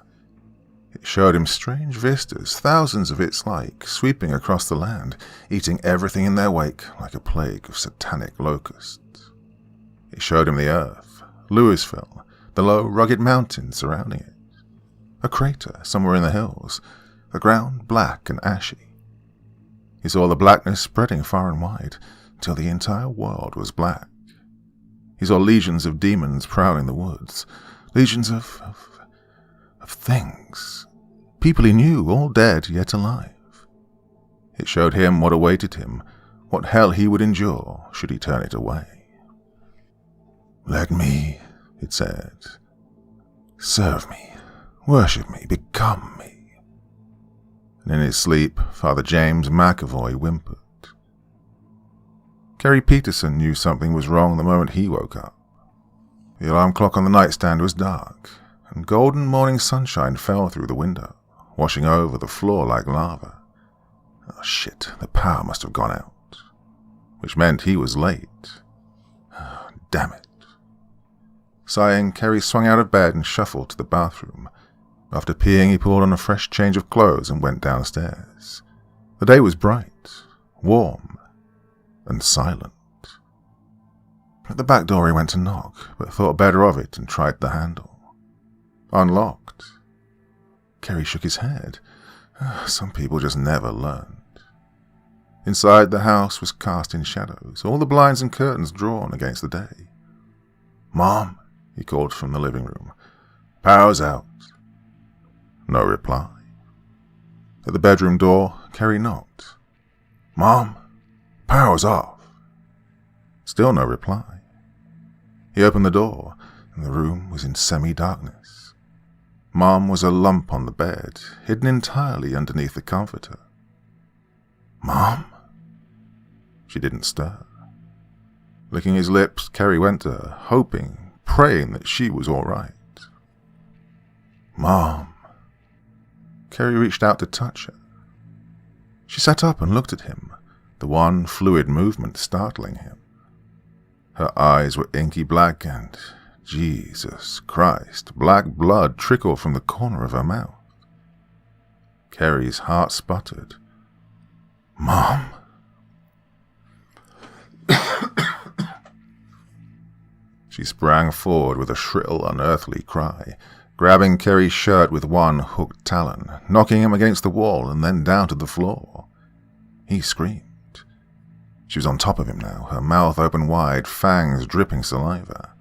It showed him strange vistas, thousands of its like, sweeping across the land, eating everything in their wake like a plague of satanic locusts. It showed him the earth, Louisville, the low, rugged mountains surrounding it, a crater somewhere in the hills, the ground black and ashy. He saw the blackness spreading far and wide, till the entire world was black. He saw legions of demons prowling the woods, legions of things, people he knew, all dead yet alive. It showed him what awaited him, what hell he would endure should he turn it away. "Let me," it said, "serve me, worship me, become me." And in his sleep, Father James McAvoy whimpered. Kerry Peterson knew something was wrong the moment he woke up. The alarm clock on the nightstand was dark, and golden morning sunshine fell through the window, washing over the floor like lava. Oh shit, the power must have gone out, which meant he was late. Oh, damn it. Sighing, Kerry swung out of bed and shuffled to the bathroom. After peeing, he pulled on a fresh change of clothes and went downstairs. The day was bright, warm, and silent. At the back door he went to knock, but thought better of it and tried the handle. Unlocked. Kerry shook his head. Some people just never learned. Inside, the house was cast in shadows, all the blinds and curtains drawn against the day. "Mom," he called from the living room. "Power's out." No reply. At the bedroom door, Kerry knocked. "Mom, power's off." Still no reply. He opened the door, and the room was in semi-darkness. Mom was a lump on the bed, hidden entirely underneath the comforter. "Mom?" She didn't stir. Licking his lips, Kerry went to her, hoping, praying that she was all right. "Mom." Kerry reached out to touch her. She sat up and looked at him, the one fluid movement startling him. Her eyes were inky black and, Jesus Christ, black blood trickled from the corner of her mouth. Kerry's heart sputtered. "Mom?" She sprang forward with a shrill, unearthly cry, grabbing Kerry's shirt with one hooked talon, knocking him against the wall and then down to the floor. He screamed. She was on top of him now, her mouth open wide, fangs dripping saliva.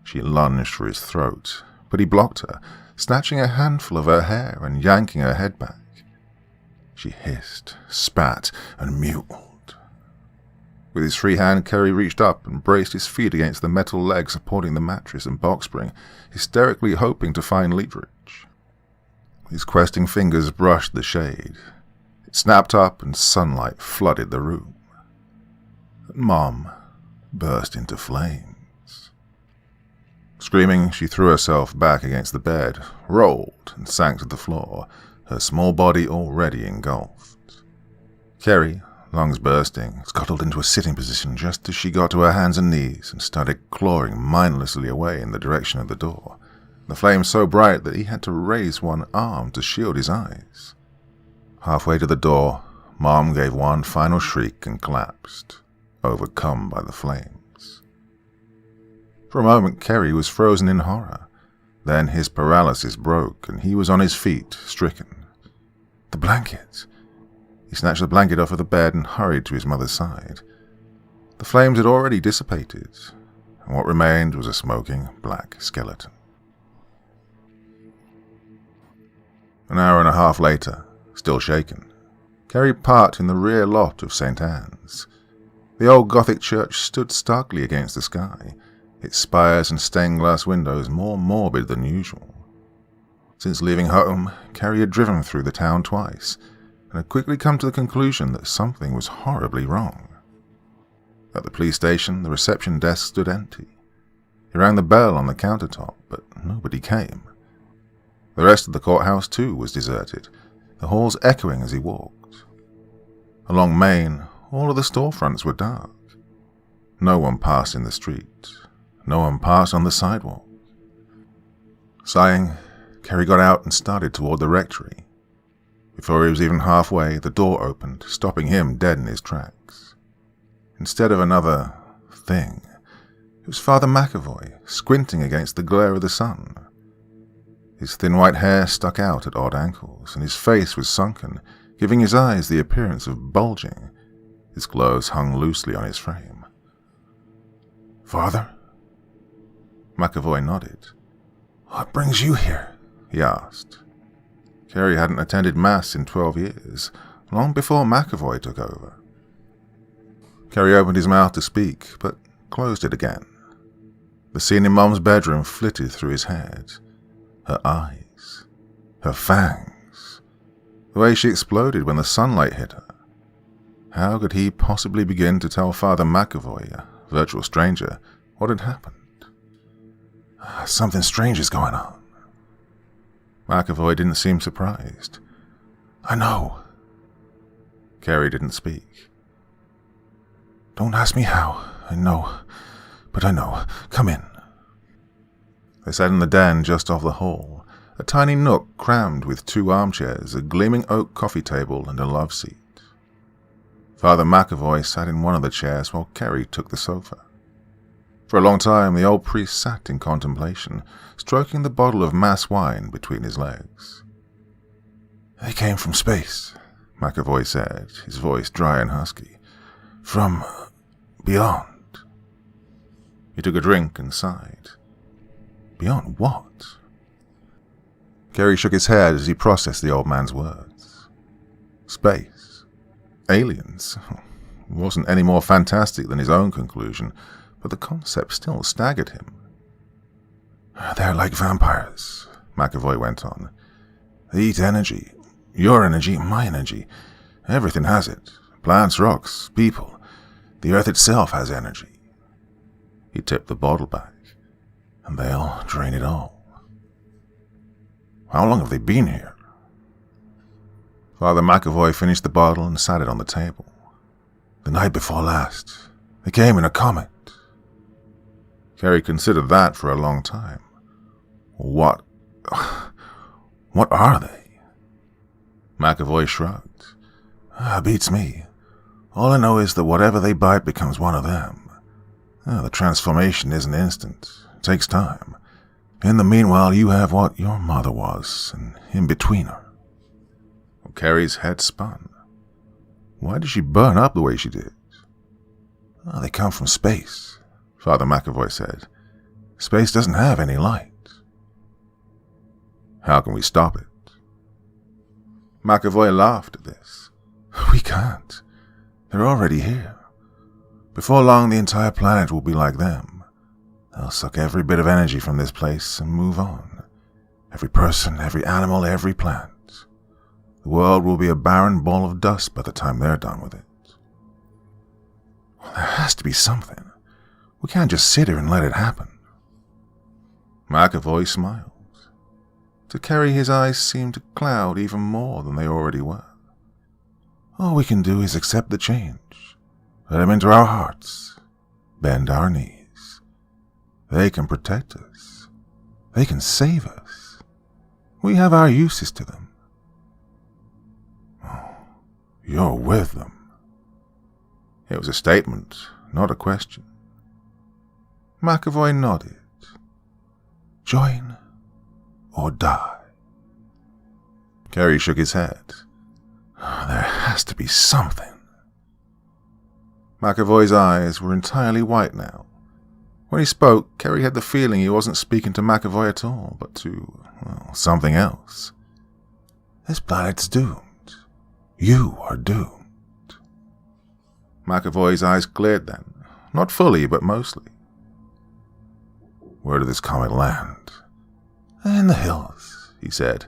She lunged for his throat, but he blocked her, snatching a handful of her hair and yanking her head back. She hissed, spat, and mewed. With his free hand, Kerry reached up and braced his feet against the metal leg supporting the mattress and box spring, hysterically hoping to find leverage. His questing fingers brushed the shade. It snapped up and sunlight flooded the room. Mom burst into flames. Screaming, she threw herself back against the bed, rolled, and sank to the floor, her small body already engulfed. Kerry, lungs bursting, scuttled into a sitting position just as she got to her hands and knees and started clawing mindlessly away in the direction of the door, the flame so bright that he had to raise one arm to shield his eyes. Halfway to the door, Mom gave one final shriek and collapsed, overcome by the flames. For a moment, Kerry was frozen in horror. Then his paralysis broke, and he was on his feet, stricken. The blanket! He snatched the blanket off of the bed and hurried to his mother's side. The flames had already dissipated, and what remained was a smoking black skeleton. An hour and a half later, still shaken, Kerry parked in the rear lot of St. Anne's. The old Gothic church stood starkly against the sky, its spires and stained-glass windows more morbid than usual. Since leaving home, Kerry had driven through the town twice, and had quickly come to the conclusion that something was horribly wrong. At the police station, the reception desk stood empty. He rang the bell on the countertop, but nobody came. The rest of the courthouse, too, was deserted, the halls echoing as he walked. Along Main, all of the storefronts were dark. No one passed in the street. No one passed on the sidewalk. Sighing, Kerry got out and started toward the rectory. Before he was even halfway, the door opened, stopping him dead in his tracks. Instead of another thing, it was Father McAvoy, squinting against the glare of the sun. His thin white hair stuck out at odd ankles, and his face was sunken, giving his eyes the appearance of bulging. His clothes hung loosely on his frame. "Father?" McAvoy nodded. "What brings you here?" he asked. Kerry hadn't attended Mass in 12 years, long before McAvoy took over. Kerry opened his mouth to speak, but closed it again. The scene in Mum's bedroom flitted through his head. Her eyes, her fangs, the way she exploded when the sunlight hit her. How could he possibly begin to tell Father McAvoy, a virtual stranger, what had happened? "Something strange is going on." McAvoy didn't seem surprised. "I know." Kerry didn't speak. "Don't ask me how. I know. But I know. Come in." They sat in the den just off the hall, a tiny nook crammed with 2 armchairs, a gleaming oak coffee table, and a love seat. Father McAvoy sat in one of the chairs while Kerry took the sofa. For a long time, the old priest sat in contemplation, stroking the bottle of Mass wine between his legs. "They came from space," McAvoy said, his voice dry and husky. "From beyond." He took a drink and sighed. Beyond what? Kerry shook his head as he processed the old man's words. Space. Aliens. It wasn't any more fantastic than his own conclusion, but the concept still staggered him. "They're like vampires," McAvoy went on. "They eat energy. Your energy, my energy. Everything has it. Plants, rocks, people. The earth itself has energy." He tipped the bottle back. "And they'll drain it all." "How long have they been here?" Father McAvoy finished the bottle and sat it on the table. "The night before last. They came in a comet." Kerry considered that for a long time. What are they? McAvoy shrugged. Beats me. All I know is that whatever they bite becomes one of them. The transformation isn't instant. It takes time. In the meanwhile, you have what your mother was, and in between her. Kerry's head spun. Why did she burn up the way she did? They come from space, Father McAvoy said. Space doesn't have any light. How can we stop it? McAvoy laughed at this. We can't. They're already here. Before long, the entire planet will be like them. They'll suck every bit of energy from this place and move on. Every person, every animal, every plant. The world will be a barren ball of dust by the time they're done with it. Well, there has to be something. We can't just sit here and let it happen. McAvoy smiled. To Kerry, his eyes seemed to cloud even more than they already were. All we can do is accept the change. Let him into our hearts. Bend our knees. They can protect us. They can save us. We have our uses to them. Oh, you're with them. It was a statement, not a question. McAvoy nodded. Join or die? Kerry shook his head. There has to be something. McAvoy's eyes were entirely white now. When he spoke, Kerry had the feeling he wasn't speaking to McAvoy at all, but to, something else. This planet's doomed. You are doomed. McAvoy's eyes cleared then. Not fully, but mostly. Where did this comet land? In the hills, he said,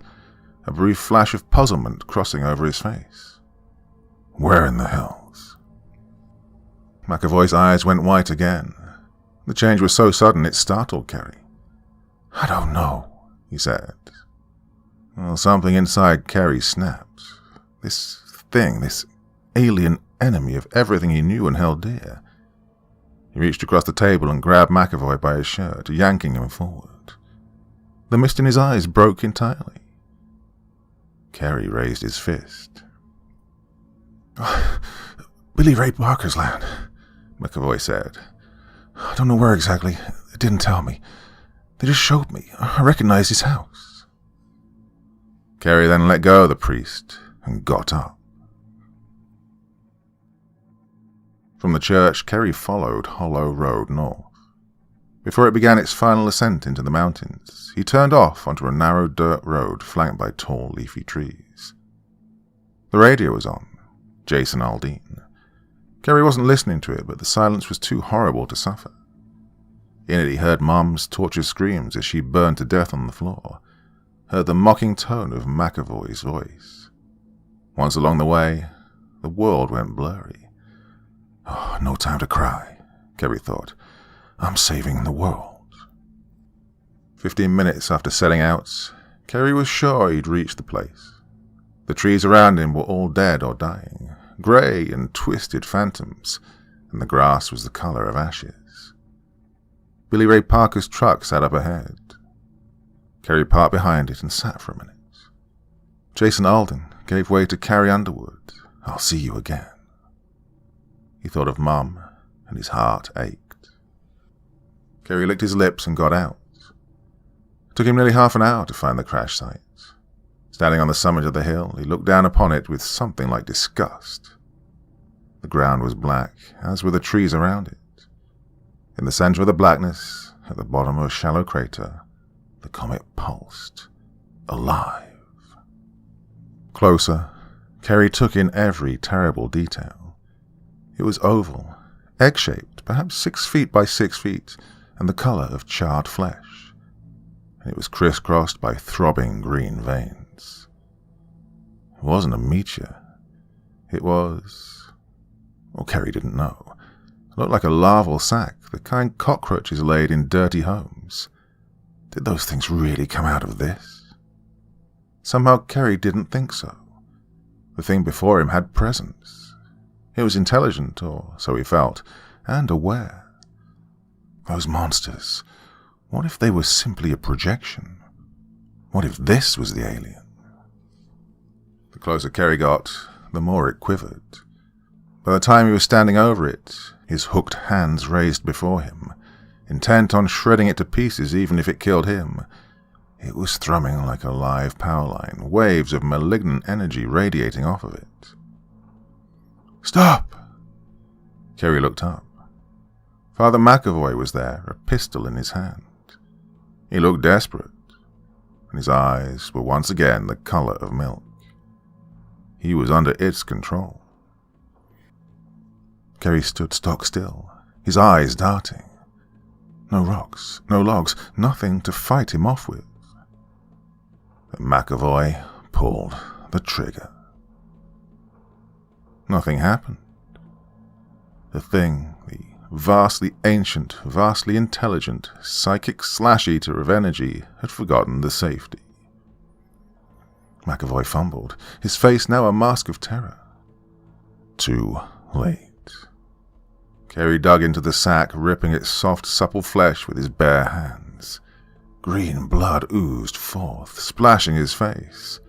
a brief flash of puzzlement crossing over his face. Where in the hills? McAvoy's eyes went white again. The change was so sudden it startled Kerry. I don't know, he said. Well, something inside Kerry snapped. This thing, this alien enemy of everything he knew and held dear. He reached across the table and grabbed McAvoy by his shirt, yanking him forward. The mist in his eyes broke entirely. Kerry raised his fist. Billy Ray Barker's land, McAvoy said. I don't know where exactly. It didn't tell me. They just showed me. I recognized his house. Kerry then let go of the priest and got up. From the church, Kerry followed Hollow Road north. Before it began its final ascent into the mountains, he turned off onto a narrow dirt road flanked by tall, leafy trees. The radio was on. Jason Aldean. Kerry wasn't listening to it, but the silence was too horrible to suffer. In it he heard Mom's tortured screams as she burned to death on the floor, heard the mocking tone of McAvoy's voice. Once along the way, the world went blurry. Oh, no time to cry, Kerry thought. I'm saving the world. 15 minutes after setting out, Kerry was sure he'd reached the place. The trees around him were all dead or dying, grey and twisted phantoms, and the grass was the colour of ashes. Billy Ray Parker's truck sat up ahead. Kerry parked behind it and sat for a minute. Jason Alden gave way to Carrie Underwood. I'll see you again. He thought of Mum, and his heart ached. Kerry licked his lips and got out. It took him nearly half an hour to find the crash site. Standing on the summit of the hill, he looked down upon it with something like disgust. The ground was black, as were the trees around it. In the center of the blackness, at the bottom of a shallow crater, the comet pulsed, alive. Closer, Kerry took in every terrible detail. It was oval, egg-shaped, perhaps 6 feet by 6 feet, and the color of charred flesh. And it was crisscrossed by throbbing green veins. It wasn't a meteor. It was... well, Kerry didn't know. It looked like a larval sac, the kind cockroaches laid in dirty homes. Did those things really come out of this? Somehow Kerry didn't think so. The thing before him had presence. It was intelligent, or so he felt, and aware. Those monsters, what if they were simply a projection? What if this was the alien? The closer Kerry got, the more it quivered. By the time he was standing over it, his hooked hands raised before him, intent on shredding it to pieces even if it killed him. It was thrumming like a live power line, waves of malignant energy radiating off of it. Stop! Kerry looked up. Father McAvoy was there, a pistol in his hand. He looked desperate, and his eyes were once again the color of milk. He was under its control. Kerry stood stock still, his eyes darting. No rocks, no logs, nothing to fight him off with. But McAvoy pulled the trigger. Nothing happened. The thing, the vastly ancient, vastly intelligent, psychic slash-eater of energy, had forgotten the safety. McAvoy fumbled, his face now a mask of terror. Too late. Kerry dug into the sack, ripping its soft, supple flesh with his bare hands. Green blood oozed forth, splashing his face.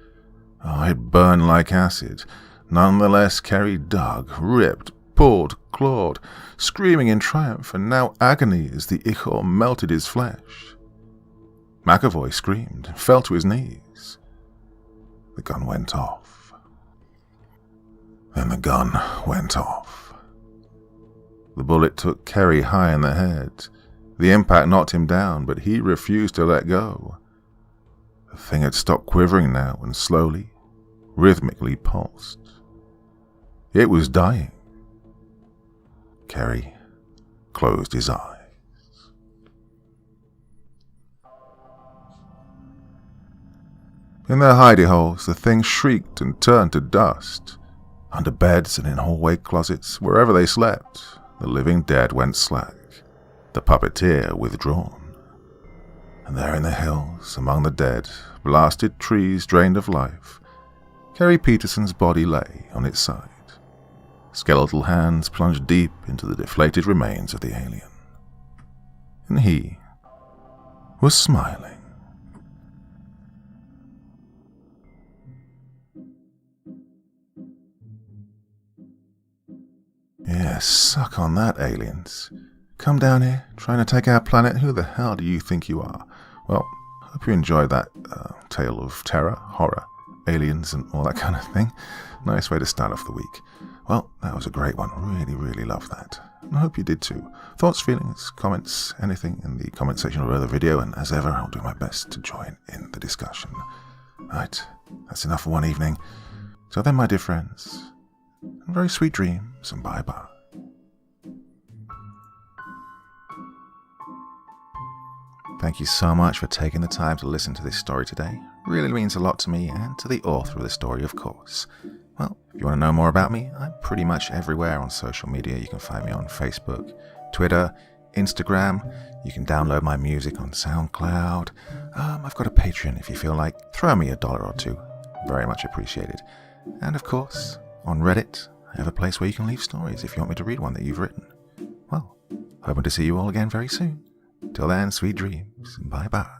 Oh, it burned like acid. Nonetheless, Kerry dug, ripped, pulled, clawed, screaming in triumph, and now agony as the ichor melted his flesh. McAvoy screamed and fell to his knees. The gun went off. Then the gun went off. The bullet took Kerry high in the head. The impact knocked him down, but he refused to let go. The thing had stopped quivering now and slowly, rhythmically pulsed. It was dying. Kerry closed his eyes. In their hidey holes, the thing shrieked and turned to dust. Under beds and in hallway closets, wherever they slept, the living dead went slack, the puppeteer withdrawn. And there in the hills, among the dead, blasted trees drained of life, Kerry Peterson's body lay on its side. Skeletal hands plunged deep into the deflated remains of the alien. And he was smiling. Yeah, suck on that, aliens. Come down here, trying to take our planet. Who the hell do you think you are? Well, hope you enjoyed that tale of terror, horror, aliens, and all that kind of thing. Nice way to start off the week. Well, that was a great one. Really, really loved that. And I hope you did too. Thoughts, feelings, comments, anything in the comment section of the video, and as ever, I'll do my best to join in the discussion. Right, that's enough for one evening. So then, my dear friends, very sweet dreams, and bye-bye. Thank you so much for taking the time to listen to this story today. Really means a lot to me and to the author of the story, of course. Well, if you want to know more about me, I'm pretty much everywhere on social media. You can find me on Facebook, Twitter, Instagram. You can download my music on SoundCloud. I've got a Patreon if you feel like. Throw me $1 or $2. Very much appreciated. And of course, on Reddit, I have a place where you can leave stories if you want me to read one that you've written. Well, hoping to see you all again very soon. Till then, sweet dreams. Bye-bye.